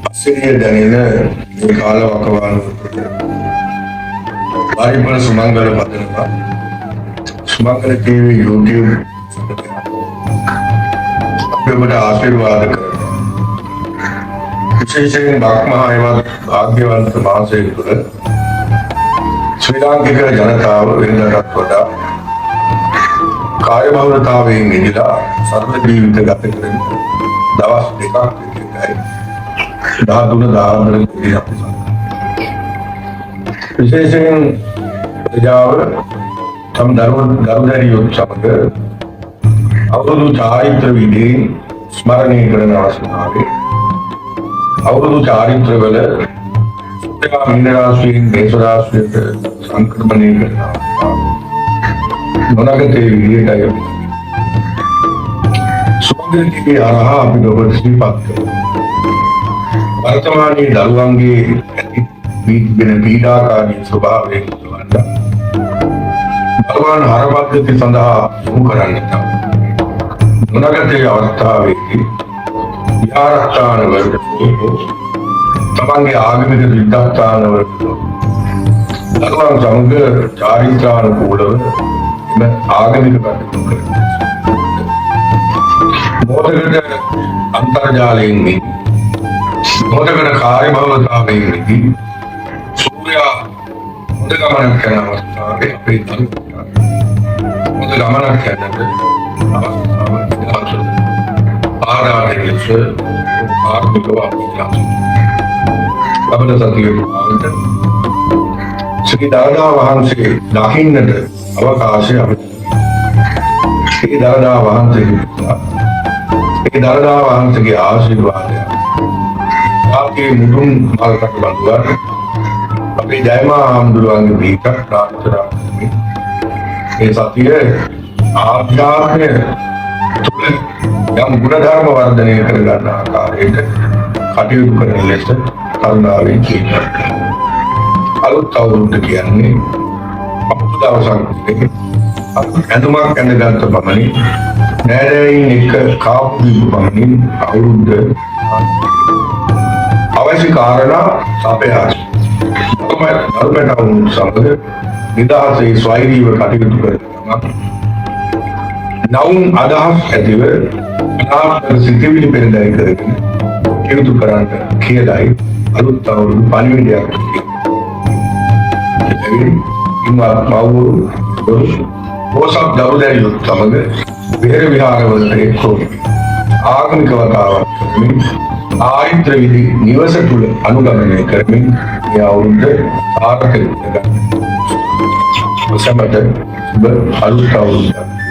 අසිරිය දැනෙන මේ කාල වකවානුව පරිපූර්ණ සුමංගල පදනවා. සුමංගල TV YouTube අපිට ආශිර්වාද කරනවා. විශේෂයෙන් බක්මහායවත් භාග්‍යවන්ත මාසයේ තුළ ශ්‍රී ලාංකික ජනතාව වෙනදටත් වඩා කාර්යබහුලතාවයෙන් මිදලා සරල ජීවිත ගත කරන දවස් දෙකක් විතරයි 13 විශේෂයෙන් ප්‍රජාව තම දරුදැරියොත් සමග අවුරුදු චාරිත්‍ර විධීන් ස්මරණය කරන අවස්ථාවේ අවුරුදු චාරිත්‍රවල මීන රාශියෙන් මේෂ රාශියට සංක්‍රමණය කරන නොනගතේ විදියටයි සුමංගල TV හරහා අපි ඔබට සිහිපත් කරනවා. වර්තමානයේ දරුවන්ගේ ඇති වෙන පීඩාකාරී ස්වභාවයෙන් වළඳ දරුවන් හරපද්ධති සඳහා යොමු කරන්නට නොනගතේ අවස්ථාවේදී විහාරස්ථානවලට තමන්ගේ ආගමික විද්‍යාස්ථානවලට දරුවන් සමග චාරිත්‍රානුකූලව ආගමික කටයුතු කරනවා. මොහොතකට අන්තර්ජාලයෙන් මොහොතකට කාර්යබහුලතාවයෙන් සූර්යා හොඳ ගමනක් යන අවස්ථාවේ අපේ දරුවෝ හොඳ ගමනක් යන්නට අවස්ථාව ආරාධනයේස ආර්ථිකව අපේ සතියේ ශ්‍රී දරදා වහන්සේ දකින්නට අවකාශය අපිට ඒ දරදා වහන්සේගේ ආශිර්වාදය ආගේ මුදුන් මල්කට බඳුවා අපේ ජයමා හාමුදුරුවන්ගේ දීපක් ප්‍රාර්ථනා කරමි. ඒ සතියේ ආධ්‍යාත්මය තුළ යම් ගුණධර්ම වර්ධනය කර ගන්න ආකාරයට කටයුතු කරන ලෙස කරුණාවෙන් කියනවා. අලුත් අවුරුද්ද කියන්නේ අපේ දවසක් ඇඳුමක් ඇඳගත්ත පමණින් නෑදෑයින් එක්ක කාපු දීපු පමණින් අවුරුද්ද අවශ්‍ය කාරණා සපයාචි දරුපැටවුන් සමග නිදහසේ ස්වෛරීව කටයුතු කරනවා. නවුන් අදහස් ඇතිව අනාත්ම සිතිවිලි පෙරදරි කරගෙන කටයුතු කරන්න කියලායි අලුත් අවුරුදු පණිවිඩයක් පෝසත් දරුදැරියොත් සමග විහෙර විහාරවලට එක්කෝ ආගමික වතාවක් කරමින් ආරිත්‍ර විධි නිවස තුළ අනුගමනය කරමින් මේ අවුරුද්ද සාර්ථක කරගන්න. සමට අලුත් අවුරුද්දක්